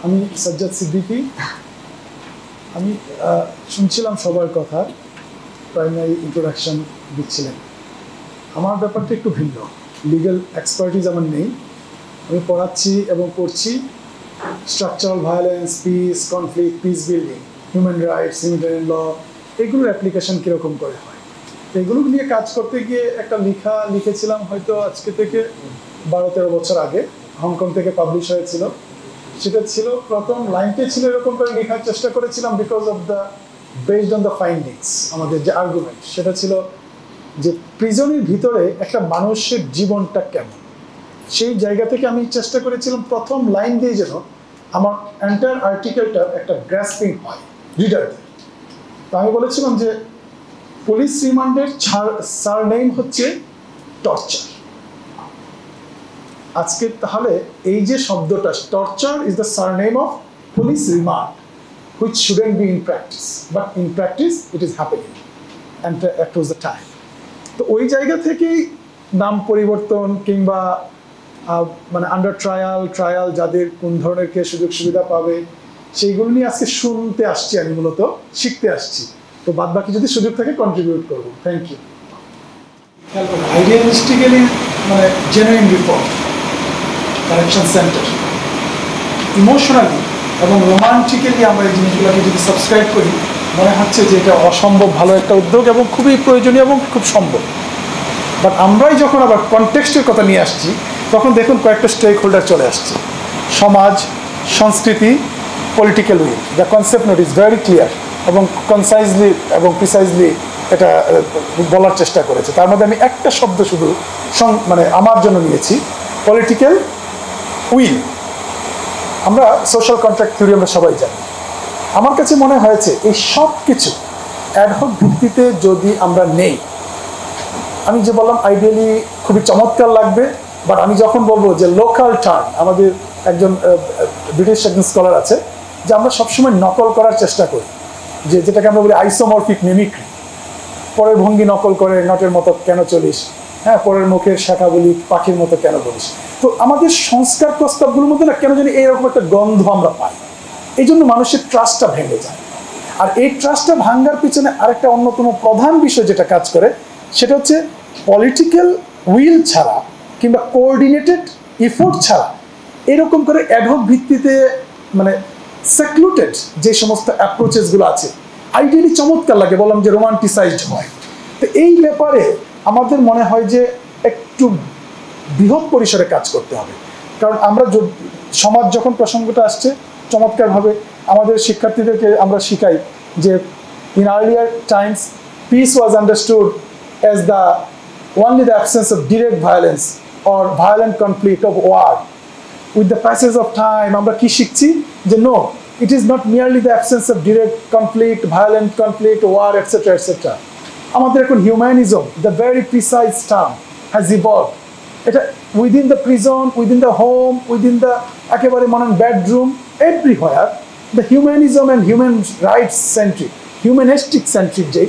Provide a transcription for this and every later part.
আমি সাজ্জাদ সিদ্দিকী। আমি শুনছিলাম সবার কথা, প্রাইমারি ইন্ট্রোডাকশন দিচ্ছিলেন। আমার ব্যাপারটা একটু ভিন্ন, লিগ্যাল এক্সপার্টিজ আমার নেই। আমি পড়াচ্ছি এবং করছি structural violence, peace, conflict, peace building, human rights, humanitarian law, এগুলোর অ্যাপ্লিকেশন কীরকম করে হয়। তো এগুলো নিয়ে কাজ করতে গিয়ে একটা লিখেছিলাম হয়তো আজকে থেকে 12-13 বছর আগে, হংকং থেকে পাবলিশ হয়েছিল। সেটা ছিল প্রথম লাইনটি ছিল এরকম করে লেখার চেষ্টা করেছিলাম, because of the based on the findings. আমাদের যে আর্গুমেন্ট সেটা ছিল যে প্রিজনের ভিতরে একটা মানুষের জীবনটা কেমন, সেই জায়গা থেকে আমি চেষ্টা করেছিলাম প্রথম লাইন দিয়ে যেন আমার এন্টায়ার আর্টিকেলটার একটা গ্রাসপিং হয় রিডারদের। তো আমি বলেছিলাম যে পুলিশ রিমান্ডের সারনেম হচ্ছে টর্চার। আজকে তাহলে এই যে শব্দটা torture is the surname of police remand, which shouldn't be in practice, but in practice it is happening and across the time. তো ওই জায়গা থেকেই নাম পরিবর্তন কিংবা মানে আন্ডার ট্রায়াল যাদের কোন ধরনের কে সুযোগ সুবিধা পাবে সেইগুলো নিয়ে আজকে শুনতে আসছি, আমি মূলত শিখতে আসছি। তো বাদ বাকি যদি সুযোগ থাকে কন্ট্রিবিউট করবো। Thank you. খেয়াল করবো আইডিয়ালিস্টিক্যালি মানে genuine reform, correction centre, emotionally এবং রোমান্টিক্যালি আমরা এই জিনিসগুলোকে যদি সাবস্ক্রাইব করি, মনে হচ্ছে যে এটা অসম্ভব ভালো একটা উদ্যোগ এবং খুবই প্রয়োজনীয় এবং খুব সম্ভব। বাট আমরাই যখন আবার কনটেক্সটের কথা নিয়ে আসছি, তখন দেখুন কয়েকটা স্টেক হোল্ডার চলে আসছে, সমাজ, সংস্কৃতি, political will. The concept note is very clear এবং কনসাইজলি এবং প্রিসাইজলি এটা বলার চেষ্টা করেছে। তার মধ্যে আমি একটা শব্দ শুধু মানে আমার জন্য নিয়েছি, পলিটিক্যাল উইল। আমরা সোশ্যাল কন্ট্রাক্ট থিওরি আমরা সবাই জানি। আমার কাছে মনে হয়েছে এই সব কিছু অ্যাডহক ভিত্তিতে যদি আমরা নেই, আমি যে বললাম আইডিয়ালি খুবই চমৎকার লাগবে, বাট আমি যখন বলবো যে লোকাল টার্ম, আমাদের একজন ব্রিটিশ একজন স্কলার আছে যে আমরা সবসময় নকল করার চেষ্টা করি, যেটাকে আমরা বলি আইসোমরফিক মিমিক্রি। পরের ভঙ্গি নকল করে নটের মতো কেন চলিস, হ্যাঁ, পরের মুখের শাখা বলি পাখির মতো কেন বলিস। তো আমাদের সংস্কার প্রস্তাবগুলোর মধ্যে না কেন জানি এইরকম একটা গন্ধ আমরা পাই, এই জন্য মানুষের ট্রাস্টটা ভেঙে যায়। আর এই ট্রাস্টটা ভাঙার পিছনে আরেকটা অন্যতম প্রধান বিষয় যেটা কাজ করে, সেটা হচ্ছে পলিটিক্যাল উইল ছাড়া কিংবা কোঅর্ডিনেটেড এফোর্ট ছাড়া এরকম করে অ্যাডহক ভিত্তিতে মানে সেক্লুটেড যে সমস্ত অ্যাপ্রোচেসগুলো আছে, আইডিয়ালি চমৎকার লাগে, বললাম যে রোমান্টিসাইজড হয়। তো এই ব্যাপারে আমাদের মনে হয় যে একটু বৃহৎ পরিসরে কাজ করতে হবে। কারণ আমরা সমাজ যখন প্রসঙ্গটা আসছে, চমৎকারভাবে আমাদের শিক্ষার্থীদেরকে আমরা শিখাই যে in earlier Times piece was understood as only the absence of direct violence or violent conflict of war. With the passage of time, আমরা কি শিখছি যে no, it is not merely the absence of direct conflict, violent conflict, war, etc. etc. আমাদের এখন humanism, the very precise term, has evolved. এটা within the prison, within the home, within the একেবারে মনে bedroom, everywhere, the humanism and human rights centric, humanistic centric যে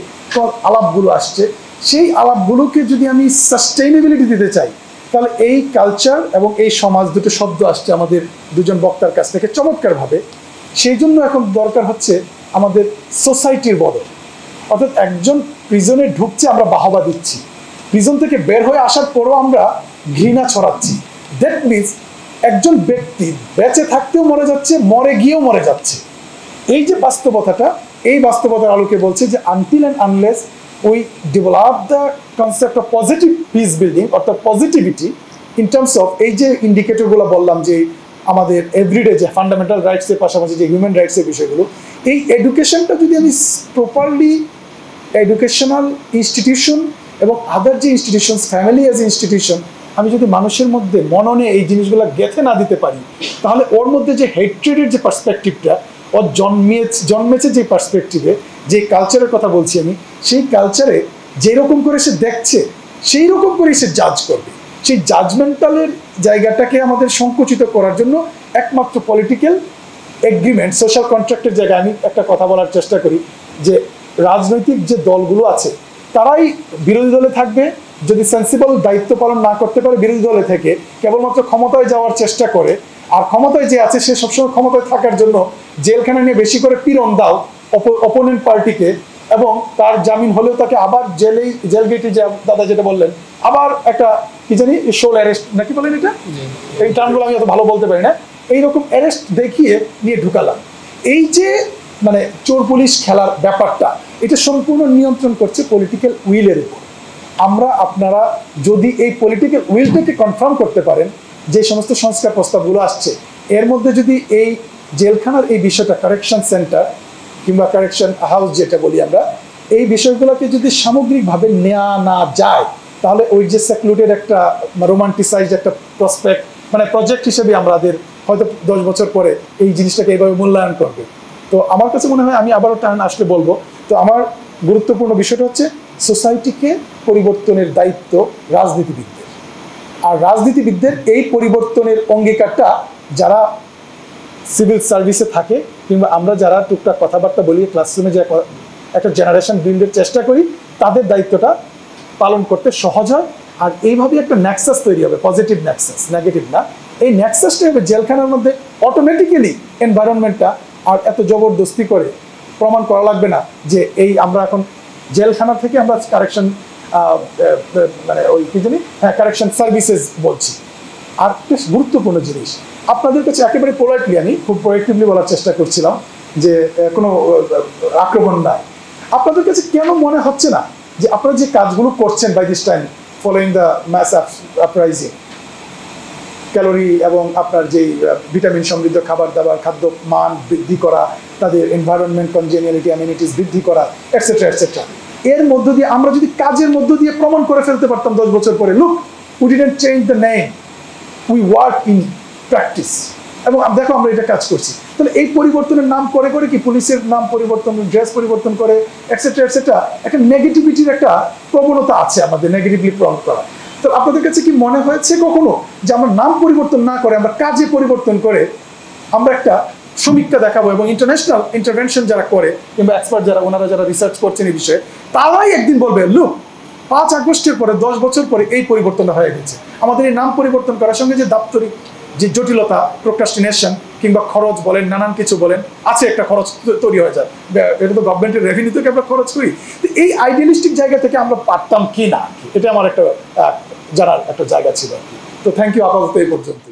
আলাপগুলো আসছে, সেই আলাপগুলোকে যদি আমি সাস্টেইনেবিলিটি দিতে চাই, তাহলে এই কালচার এবং এই সমাজ, দুটো শব্দ আসছে আমাদের দুজন বক্তার কাছ থেকে চমৎকারভাবে। সেই জন্য এখন দরকার হচ্ছে আমাদের সোসাইটির বদল। অর্থাৎ একজন প্রিজনে ঢুকছে, আমরা বাহবা দিচ্ছি, প্রিজন থেকে বের হয়ে আসার পরও আমরা ঘৃণা ছড়াচ্ছি। দ্যাট মিনস একজন ব্যক্তি বেঁচে থাকতেও মরে যাচ্ছে, মরে গিয়েও মরে যাচ্ছে। এই যে বাস্তবতাটা, এই বাস্তবতার আলোকে বলছে যে until and unless we develop the concept of positive peace building or the positivity in terms of এই যে ইন্ডিকেটরগুলো বললাম যে আমাদের এভরিডে যে ফান্ডামেন্টাল রাইটসের পাশাপাশি যে হিউম্যান রাইটসের বিষয়গুলো, এই এডুকেশনটা যদি আমি প্রপারলি এডুকেশনাল ইনস্টিটিউশন এবং আদার যে ইনস্টিটিউশনস, ফ্যামিলি অ্যাজ ইনস্টিটিউশন, আমি যদি মানুষের মধ্যে মননে এই জিনিসগুলো গেঁথে না দিতে পারি, তাহলে ওর মধ্যে যে হেট্রেডের যে পার্সপেক্টিভটা ওর জন্মেছে যে পার্সপেক্টিভে, যে কালচারের কথা বলছি আমি, সেই কালচারে যেরকম করে সে দেখছে সেই রকম করে সে জাজ করবে। সেই জাজমেন্টালের জায়গাটাকে আমাদের সংকুচিত করার জন্য একমাত্র পলিটিক্যাল এগ্রিমেন্ট, সোশ্যাল কন্ট্রাক্টের জায়গায় আমি একটা কথা বলার চেষ্টা করি যে রাজনৈতিক যে দলগুলো আছে তারাই বিরোধী দলে থাকবে, যদি সেন্সিবল দায়িত্ব পালন না করতে পারে বিরোধী দলে থেকে কেবলমাত্র ক্ষমতায় যাওয়ার চেষ্টা করে আর ক্ষমতায় যে আছে সে সবসময় ক্ষমতায় থাকার জন্য জেলখানা নিয়ে বেশি করে পীড়ন দাও অপোনেন্ট পার্টিকে, এবং তার জামিন হলেও তাকে আবার জেল গেটে, যে দাদা যেটা বললেন, আবার একটা কি জানি শোল অ্যারেস্ট নাকি বলেন, এটা এই টার্মগুলো আমি এত ভালো বলতে পারি না, এইরকম অ্যারেস্ট দেখিয়ে নিয়ে ঢুকালাম। এই যে মানে চোর পুলিশ খেলার ব্যাপারটা, এটা সম্পূর্ণ নিয়ন্ত্রণ করছে পলিটিক্যাল উইলের উপর। আমরা আপনারা যদি এই পলিটিক্যাল উইলটাকে কনফার্ম করতে পারেন, যে সমস্ত সংস্কার প্রস্তাবগুলো আসছে এর মধ্যে যদি এই জেলখানার এই বিষয়টা, কারেকশন সেন্টার কিংবা কারেকশন হাউস যেটা বলি আমরা, এই বিষয়গুলোকে যদি সামগ্রিকভাবে নেওয়া না যায়, তাহলে ওই যে সেক্লুডেড একটা রোমান্টিসাইজড একটা প্রসপেক্ট, মানে প্রজেক্ট হিসেবে আমাদের হয়তো 10 বছর পরে এই জিনিসটাকে এইভাবে মূল্যায়ন করবে। তো আমার কাছে মনে হয়, আমি আবারও টার্ন আসলে বলবো, তো আমার গুরুত্বপূর্ণ বিষয়টা হচ্ছে সোসাইটিকে পরিবর্তনের দায়িত্ব রাজনীতিবিদদের। আর রাজনীতিবিদদের এই পরিবর্তনের অঙ্গীকারটা যারা সিভিল সার্ভিসে থাকে কিংবা আমরা যারা টুকটাক কথাবার্তা বলি, ক্লাসরুমে যে একটা জেনারেশন বিল্ডের চেষ্টা করি, তাদের দায়িত্বটা পালন করতে সহজ হয়। আর এইভাবে একটা ন্যাক্সাস তৈরি হবে, পজিটিভ ন্যাক্সাস, নেগেটিভ না। এই ন্যাক্সাসটা হবে জেলখানার মধ্যে অটোমেটিক্যালি এনভায়রনমেন্টটা আর এত জবরদস্তি করে প্রমাণ করা লাগবে না যে এই আমরা এখন জেলখানা থেকে আমরা কারেকশন মানে ওই কি জানি, হ্যাঁ, কারেকশন সার্ভিসেস বলছি। আর বেশ গুরুত্বপূর্ণ জিনিস আপনাদের কাছে, একেবারে পোলাইটলি আমি খুব প্রোয়েক্টিভলি বলার চেষ্টা করছিলাম যে কোনো আক্রমণ নাই। আপনাদের কাছে কেন মনে হচ্ছে না যে আপনারা যে কাজগুলো করছেন by this time, following the mass uprising, calorie এবং আপনার যেই ভিটামিন সমৃদ্ধ খাবার দাবার, খাদ্য মান বৃদ্ধি করা, তাদের এনভায়রনমেন্ট কনজেনিয়ালিটি, অ্যামিনিটিস বৃদ্ধি করা, এটসেট্রা এটসেট্রা, এর মধ্য দিয়ে আমরা যদি কাজের মধ্য দিয়ে প্রমাণ করে ফেলতে পারতাম 10 বছর পরে, look, we didn't change the name, we work in practice, এবং দেখো আমরা এটা কাজ করছি, তাহলে এই পরিবর্তনের নাম করে করে কি পুলিশের নাম পরিবর্তন, ড্রেস পরিবর্তন করে এটসেট্রা এটসেট্রা, একটা নেগেটিভিটির একটা প্রবণতা আছে আমাদের, নেগেটিভলি প্রমাণ করা। তো আপনাদের কাছে কি মনে হয়েছে কখনো যে আমরা নাম পরিবর্তন না করে, আমরা কাজে পরিবর্তন করে আমরা একটা সমীক্ষা দেখাবো, এবং ইন্টারন্যাশনাল ইন্টারভেনশন যারা করে কিংবা এক্সপার্ট যারা, ওনারা যারা রিসার্চ করছেন এই বিষয়ে, তারাই একদিন বলবে, লুক, 5 আগস্টের পরে 10 বছর পরে এই পরিবর্তনটা হয়ে গেছে। আমাদের এই নাম পরিবর্তন করার সঙ্গে যে দাপ্তরিক যে জটিলতা, প্রোক্রাস্টিনেশন কিংবা খরচ বলেন, নানান কিছু বলেন, আছে, একটা খরচ তৈরি হয়ে যায়, এটা তো গভর্নমেন্টের রেভিনিউ থেকে আমরা খরচ করি। তো এই আইডিয়ালিস্টিক জায়গা থেকে আমরা পারতাম কি না, এটা আমার একটা জানার একটা জায়গা ছিল। তো থ্যাংক ইউ, আপাতত এই পর্যন্ত।